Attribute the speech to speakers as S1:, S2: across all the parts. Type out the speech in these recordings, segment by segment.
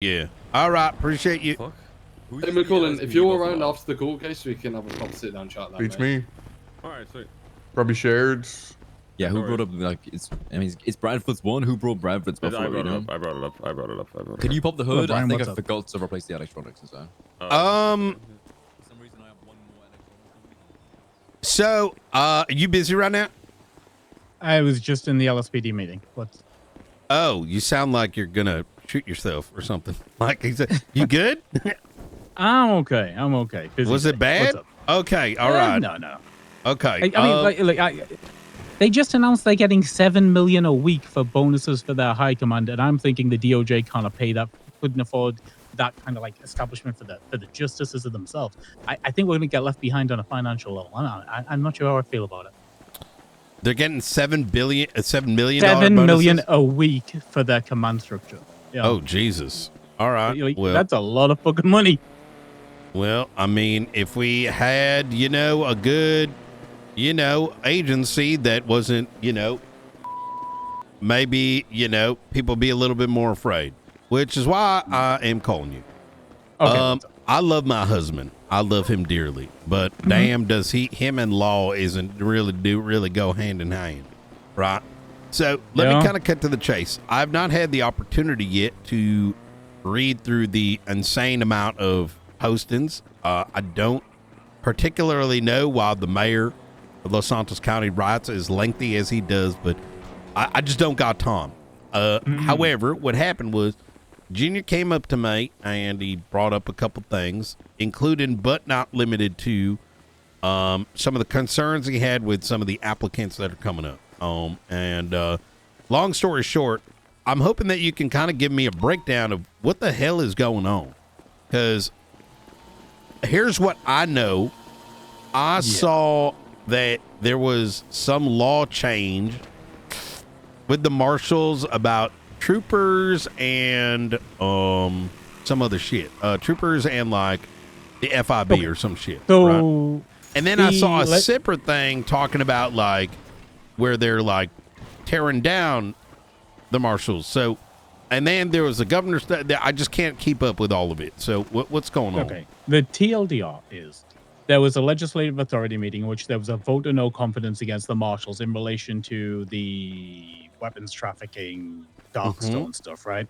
S1: Yeah. All right. Appreciate you.
S2: Fuck.
S3: Hey, McCullen, if you're around after the court case, we can have a proper sit down chat.
S4: Beats me.
S2: All right, sweet.
S4: Probably shared.
S5: Yeah, who brought up like it's Bradford's one. Who brought Bradford's
S2: I
S5: before?
S2: brought it up.
S5: Can you pop the hood?
S6: Brian,
S5: I think
S6: what's
S5: I
S6: up?
S5: forgot to replace the electronics as well.
S2: Uh,
S5: For some reason, I have one more electronic.
S1: So, you busy right now?
S6: I was just in the LSPD meeting. What's
S1: Oh, you sound like you're gonna shoot yourself or something. Like he said, you good?
S6: I'm okay. I'm okay. Busy
S1: Was
S6: day.
S1: it bad?
S6: What's up?
S1: Okay. All right.
S6: No.
S1: Okay.
S6: I mean, they just announced they're getting $7 million a week for bonuses for their high command, and I'm thinking the DOJ can't pay that, couldn't afford that kind of like establishment for the justices of themselves. I think we're going to get left behind on a financial level. I'm not sure how I feel about it.
S1: They're getting $7 million.
S6: $7 million a week for their command structure. Yeah.
S1: Oh Jesus! All right. Well,
S6: that's a lot of fucking money.
S1: Well, I mean, if we had, a good, agency that wasn't, maybe, people be a little bit more afraid, which is why I am calling you.
S6: Okay.
S1: I love my husband. I love him dearly, but damn, does him and law isn't really go hand in hand, right? So let me kind of cut to the chase. I've not had the opportunity yet to read through the insane amount of postings. I don't particularly know why the mayor of Los Santos County writes as lengthy as he does, but I just don't got time. However, what happened was Junior came up to me and he brought up a couple things, including but not limited to some of the concerns he had with some of the applicants that are coming up. Long story short, I'm hoping that you can kind of give me a breakdown of what the hell is going on. Because here's what I know. I saw that there was some law change with the marshals about troopers and some other shit. Troopers and like the FIB or some shit.
S6: So,
S1: right? And then I saw a separate thing talking about like where they're like tearing down the marshals. So, and then there was a governor's. I just can't keep up with all of it. So, what's going on?
S6: Okay, the TLDR is there was a legislative authority meeting in which there was a vote of no confidence against the marshals in relation to the weapons trafficking, dark stone stuff, right?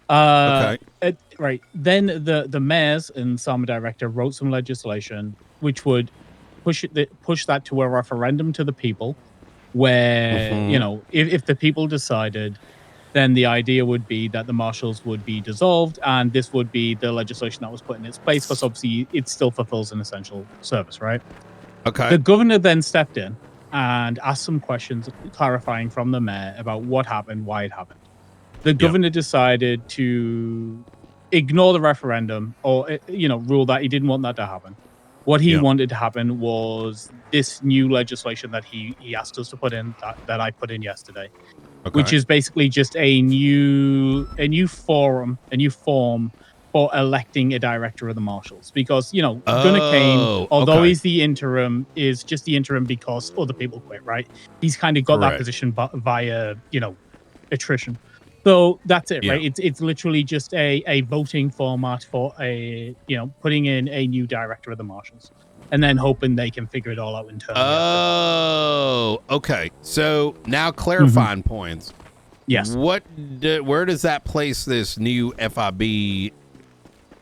S1: Okay.
S6: Right. Then the mayors and SAMA director wrote some legislation which would push that to a referendum to the people, where if the people decided, then the idea would be that the marshals would be dissolved, and this would be the legislation that was put in its place, because obviously it still fulfills an essential service, right?
S1: Okay.
S6: The governor then stepped in and asked some questions clarifying from the mayor about what happened, why it happened. The governor decided to ignore the referendum or, rule that he didn't want that to happen. What he wanted to happen was this new legislation that he asked us to put in, that I put in yesterday, which is basically just a new form for electing a director of the marshals. Because, Gunnar Kane, although he's the interim, is just the interim because other people quit, right? He's kind of got that position via, attrition. So that's it, right? It's literally just a voting format for putting in a new director of the marshals, and then hoping they can figure it all out internally.
S1: Oh, okay. So now clarifying points.
S6: Yes.
S1: Where does that place this new FIB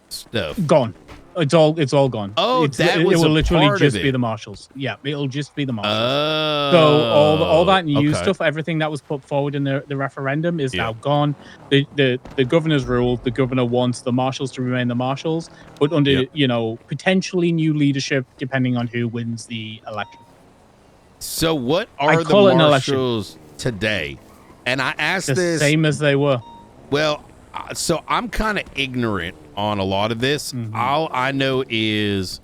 S1: stuff?
S6: Gone. It's all gone.
S1: Oh,
S6: it will literally just be the marshals. Yeah, it'll just be the marshals.
S1: Oh,
S6: so all that new stuff, everything that was put forward in the referendum is now gone. The governor's rule, the governor wants the marshals to remain the marshals, but under potentially new leadership depending on who wins the election.
S1: So what are the marshals today? And I asked this
S6: same as they were.
S1: Well, so I'm kind of ignorant on a lot of this. All I know is,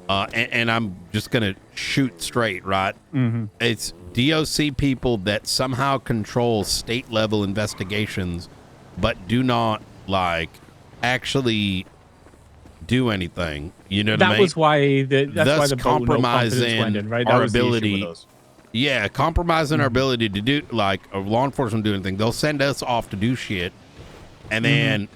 S1: and I'm just going to shoot straight, right? It's DOC people that somehow control state level investigations, but do not actually do anything. You know what I mean?
S6: That was why that's why the
S1: compromising
S6: went in, right?
S1: our ability. Yeah, compromising our ability to do law enforcement do anything. They'll send us off to do shit. And then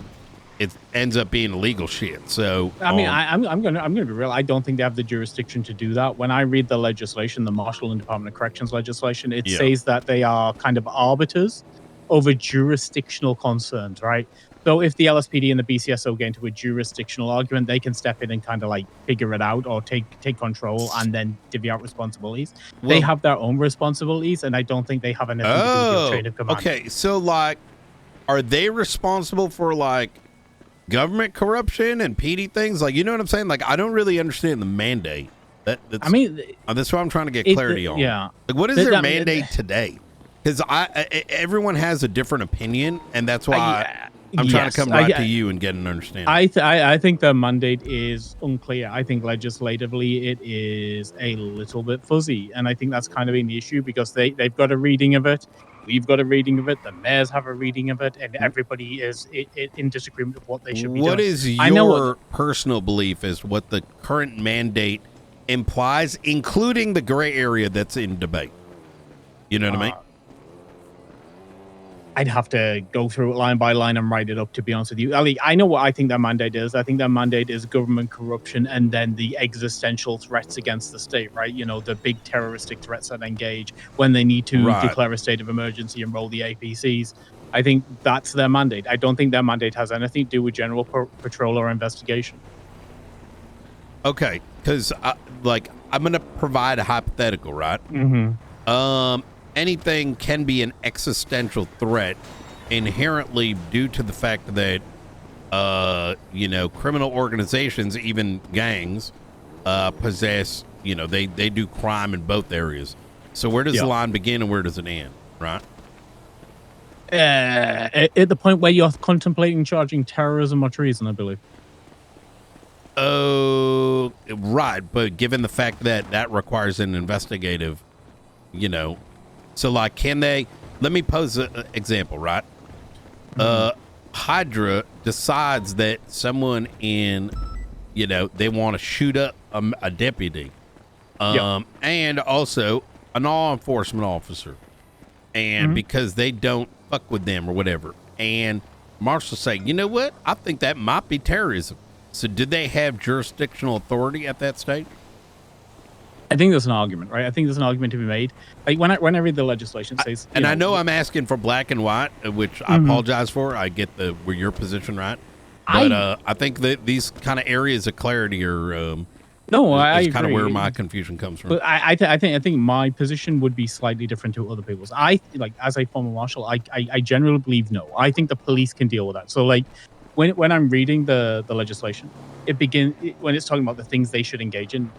S1: it ends up being illegal shit. So
S6: I mean, I'm gonna be real. I don't think they have the jurisdiction to do that. When I read the legislation, the Marshall and Department of Corrections legislation, it says that they are kind of arbiters over jurisdictional concerns, right? So if the LSPD and the BCSO get into a jurisdictional argument, they can step in and kind of like figure it out or take control and then divvy out responsibilities. They have their own responsibilities, and I don't think they have anything to do with your chain of command.
S1: Okay, so like, are they responsible for like government corruption and PD things? Like, you know what I'm saying? Like, I don't really understand the mandate. That's what I'm trying to get clarity on.
S6: Yeah.
S1: Like, what is their mandate today? Because everyone has a different opinion, and that's why I'm trying to come back to you and get an understanding.
S6: I think the mandate is unclear. I think legislatively it is a little bit fuzzy, and I think that's kind of been the issue because they've got a reading of it. We've got a reading of it. The mayors have a reading of it, and everybody is in disagreement of what they should be doing.
S1: What is your personal belief is what the current mandate implies, including the gray area that's in debate? You know what I mean?
S6: I'd have to go through it line by line and write it up, to be honest with you. Ali, I know what I think their mandate is. I think their mandate is government corruption and then the existential threats against the state, right? You know, the big terroristic threats that engage when they need to declare a state of emergency and roll the APCs. I think that's their mandate. I don't think their mandate has anything to do with general patrol or investigation.
S1: Okay, because I'm going to provide a hypothetical, right? Anything can be an existential threat inherently due to the fact that, criminal organizations, even gangs, possess, they do crime in both areas. So where does the line begin and where does it end, right?
S6: At the point where you're contemplating charging terrorism or treason, I believe.
S1: Oh, right. But given the fact that requires an investigative, so like, can they, let me pose an example, right? Hydra decides that someone they want to shoot up a deputy, and also a law enforcement officer. And because they don't fuck with them or whatever. And marshals say, you know what? I think that might be terrorism. So do they have jurisdictional authority at that state?
S6: I think there's an argument, right? I think there's an argument to be made. Like when I read the legislation, says,
S1: I know I'm asking for black and white, which I apologize for. I get where your position, right? But I think that these kind of areas of clarity are
S6: I
S1: kind of where my confusion comes from.
S6: But I think my position would be slightly different to other people's. As a former marshal, I generally believe no. I think the police can deal with that. So like when I'm reading the legislation, when it's talking about the things they should engage in,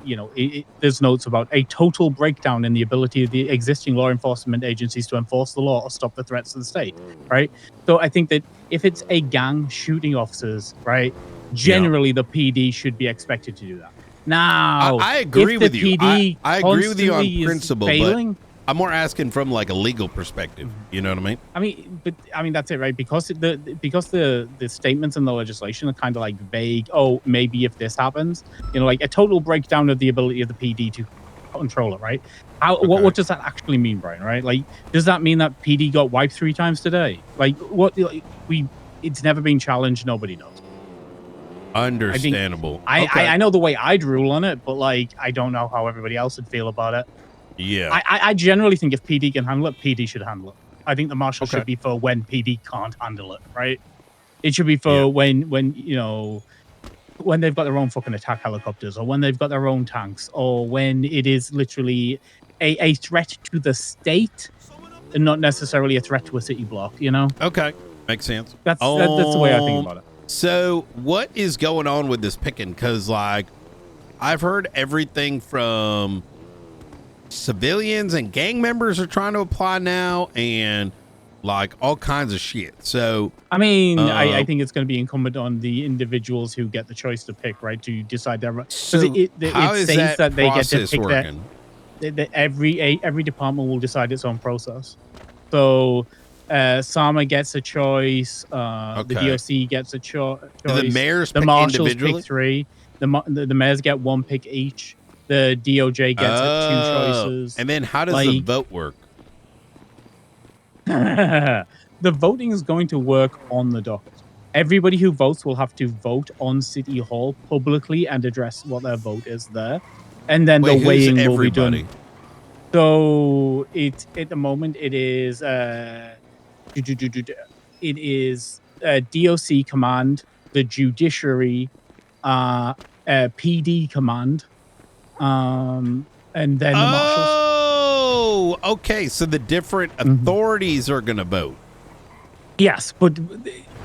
S6: there's notes about a total breakdown in the ability of the existing law enforcement agencies to enforce the law or stop the threats to the state, right? So I think that if it's a gang shooting officers, right, generally the PD should be expected to do that. Now,
S1: I agree with you.
S6: PD
S1: I agree with you on
S6: constantly
S1: principle,
S6: failing,
S1: but I'm more asking from like a legal perspective. You know what I mean?
S6: I mean that's it, right? Because the statements in the legislation are kind of like vague. Oh, maybe if this happens, like a total breakdown of the ability of the PD to control it, right? What does that actually mean, Brian? Right? Like, does that mean that PD got wiped 3 times today? Like, it's never been challenged. Nobody knows.
S1: Understandable.
S6: I know the way I'd rule on it, but like I don't know how everybody else would feel about it.
S1: Yeah.
S6: I generally think if PD can handle it, PD should handle it. I think the marshal should be for when PD can't handle it, right? It should be for when they've got their own fucking attack helicopters, or when they've got their own tanks, or when it is literally a threat to the state and not necessarily a threat to a city block,
S1: Okay. Makes sense.
S6: That's the way I think about it.
S1: So what is going on with this picking? Because like I've heard everything from civilians and gang members are trying to apply now, and like all kinds of shit. So
S6: I mean, I think it's going to be incumbent on the individuals who get the choice to pick, right, to decide their right.
S1: So it says that they get to pick
S6: every department will decide its own process. So SAMA gets a choice. The DOC gets a choice.
S1: The mayors,
S6: the marshals pick 3. The mayors get 1 pick each. The DOJ gets 2 choices.
S1: And then how does the vote work?
S6: The voting is going to work on the docket. everybody who votes will have to vote on City Hall publicly and address what their vote is there. And then
S1: Wait,
S6: the weighing
S1: who's
S6: will be
S1: everybody?
S6: done. So it at the moment it is it is DOC command, the judiciary, PD command, and then the marshals.
S1: Oh, okay. So the different authorities are going to vote.
S6: Yes, but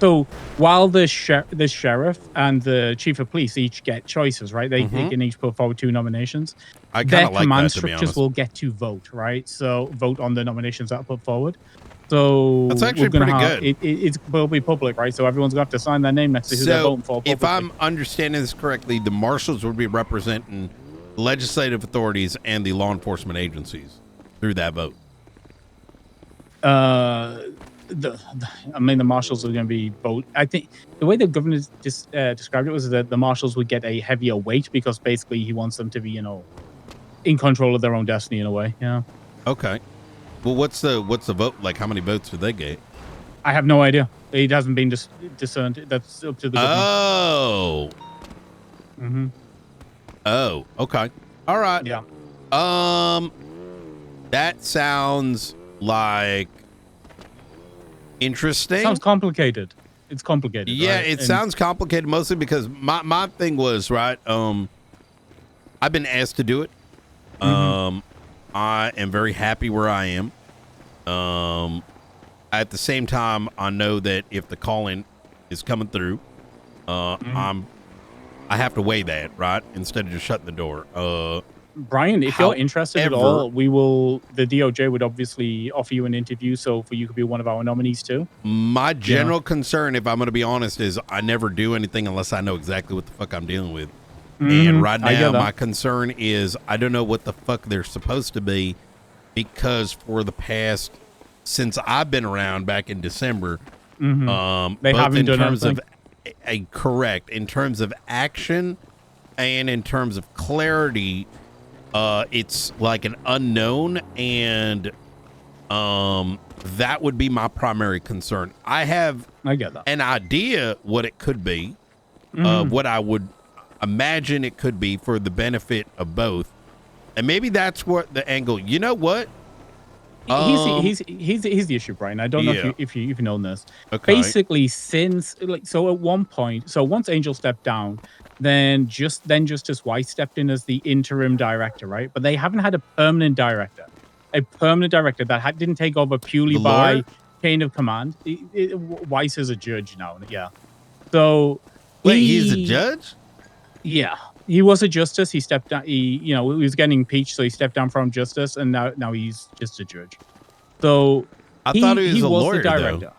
S6: so while the sheriff and the chief of police each get choices, right? They can each put forward 2 nominations.
S1: I
S6: Their
S1: kind of like
S6: command
S1: that, to be
S6: structures
S1: honest.
S6: will get to vote, right? So vote on the nominations that are put forward. So
S1: That's actually
S6: we're gonna
S1: pretty
S6: have,
S1: good.
S6: It will be public, right? So everyone's gonna have to sign their name next to who they're voting for.
S1: If I'm understanding this correctly, the marshals would be representing legislative authorities and the law enforcement agencies through that vote.
S6: I mean, the marshals are going to be vote. I think the way the governor described it was that the marshals would get a heavier weight because basically he wants them to be, in control of their own destiny in a way. Yeah.
S1: Okay. Well, what's the vote? Like, how many votes do they get?
S6: I have no idea. It hasn't been discerned. That's up to the governor.
S1: Oh. Oh. Okay. All right.
S6: Yeah.
S1: That sounds like interesting.
S6: Sounds complicated. It's complicated.
S1: Yeah,
S6: right?
S1: it sounds complicated mostly because my thing was, right, I've been asked to do it. I am very happy where I am. At the same time, I know that if the call-in is coming through, I have to weigh that, right, instead of just shutting the door.
S6: Brian, if you're interested at all, the DOJ would obviously offer you an interview, so you could be one of our nominees too.
S1: My general concern, if I'm going to be honest, is I never do anything unless I know exactly what the fuck I'm dealing with. And right now, my concern is I don't know what the fuck they're supposed to be, because for the past, since I've been around back in December,
S6: They
S1: both
S6: haven't
S1: in
S6: done
S1: terms
S6: anything.
S1: of correct, in terms of action and in terms of clarity, it's like an unknown, and that would be my primary concern. I get that. An idea what it could be, what I would imagine it could be for the benefit of both, and maybe that's what the angle. You know what?
S6: Here's the issue, Brian. I don't know if you've known this.
S1: Okay.
S6: Basically, since at one point, once Angel stepped down, then Justice White stepped in as the interim director, right? But they haven't had a permanent director that didn't take over purely by chain of command. Weiss is a judge now, yeah. So
S1: he's a judge?
S6: Yeah, he was a justice. He stepped down. He was getting impeached, so he stepped down from justice, and now he's just a judge. So
S1: I thought he was a lawyer,
S6: the director.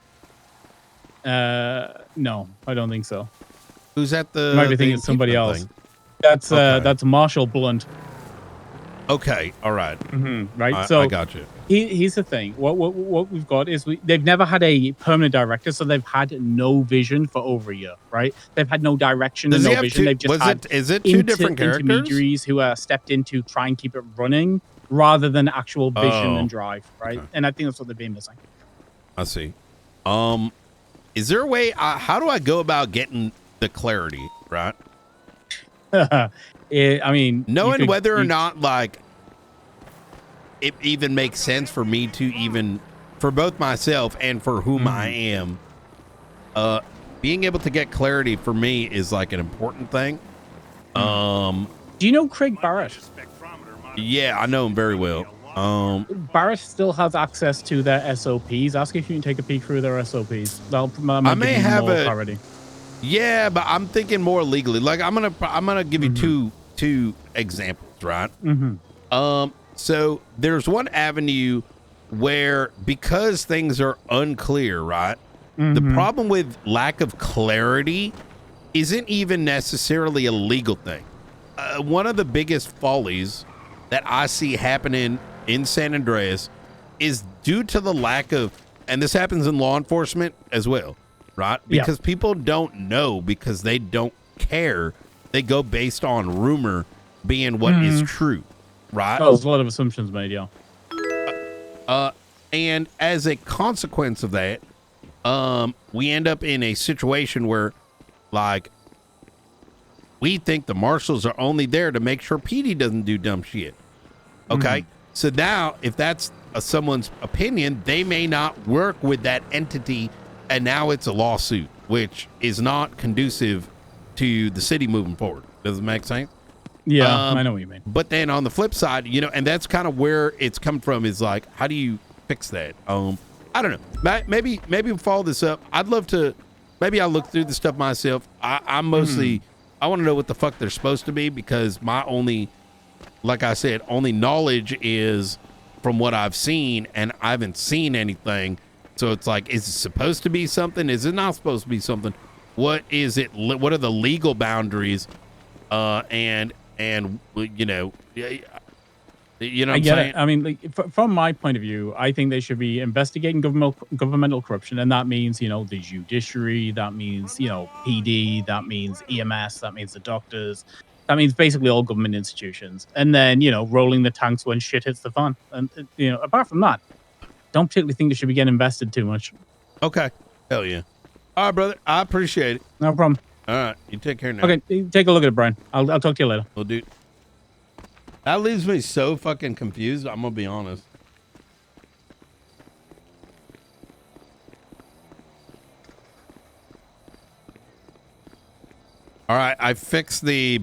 S6: No, I don't think so.
S1: Who's at the?
S6: You might be thinking it's somebody else. That's Marshall Blunt.
S1: Okay, all right.
S6: Right.
S1: I got you.
S6: Here's the thing. What we've got is they've never had a permanent director, so they've had no vision for over a year. Right. They've had no direction and no vision. They've just had
S1: is it two different characters?
S6: Intermediaries who are stepped in to try and keep it running rather than actual vision and drive. Right. Okay. And I think that's what they've been missing.
S1: I see. Is there a way? How do I go about getting the clarity? Right.
S6: I mean,
S1: knowing whether or not like it even makes sense for me to even, for both myself and for whom I am, being able to get clarity for me is like an important thing. Do
S6: you know Craig Barrett?
S1: Yeah, I know him very well.
S6: Barrett still has access to their SOPs. Ask if you can take a peek through their SOPs.
S1: I may have it already. Yeah, but I'm thinking more legally. Like I'm gonna give you two examples, right? So there's one avenue where, because things are unclear, right? The problem with lack of clarity isn't even necessarily a legal thing. One of the biggest follies that I see happening in San Andreas is due to the lack of, and this happens in law enforcement as well, right? Because people don't know, because they don't care. They go based on rumor being what is true, right?
S6: Oh, there's a lot of assumptions made, yeah.
S1: And as a consequence of that, we end up in a situation where, like, we think the marshals are only there to make sure PD doesn't do dumb shit. Okay? So now, if that's someone's opinion, they may not work with that entity, and now it's a lawsuit, which is not conducive to the city moving forward. Does it make sense?
S6: Yeah, I know what you mean.
S1: But then on the flip side, you know, and that's kind of where it's come from, is like, how do you fix that? I don't know. Maybe we'll follow this up. I'd love to. Maybe I'll look through the stuff myself. I'm mostly. I want to know what the fuck they're supposed to be, because my only, like I said, only knowledge is from what I've seen, and I haven't seen anything. So it's like, is it supposed to be something? Is it not supposed to be something? What is it? What are the legal boundaries? And you know. You know what
S6: I
S1: I'm
S6: get
S1: saying?
S6: it. I mean, like, from my point of view, I think they should be investigating governmental corruption, and that means, you know, the judiciary, that means, you know, PD, that means EMS, that means the doctors, that means basically all government institutions, and then, you know, rolling the tanks when shit hits the fan. And you know, apart from that, don't particularly think they should be getting invested too much.
S1: Okay. Hell yeah. All right, brother. I appreciate it.
S6: No problem.
S1: All right. You take care now.
S6: Okay, take a look at it, Brian. I'll talk to you later.
S1: Well, dude. That leaves me so fucking confused. I'm going to be honest. All right. I fixed the...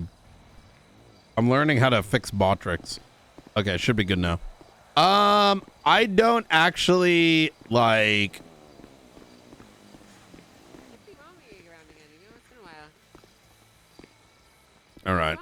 S1: I'm learning how to fix Botrix. Okay. Should be good now. I don't actually, like... All right.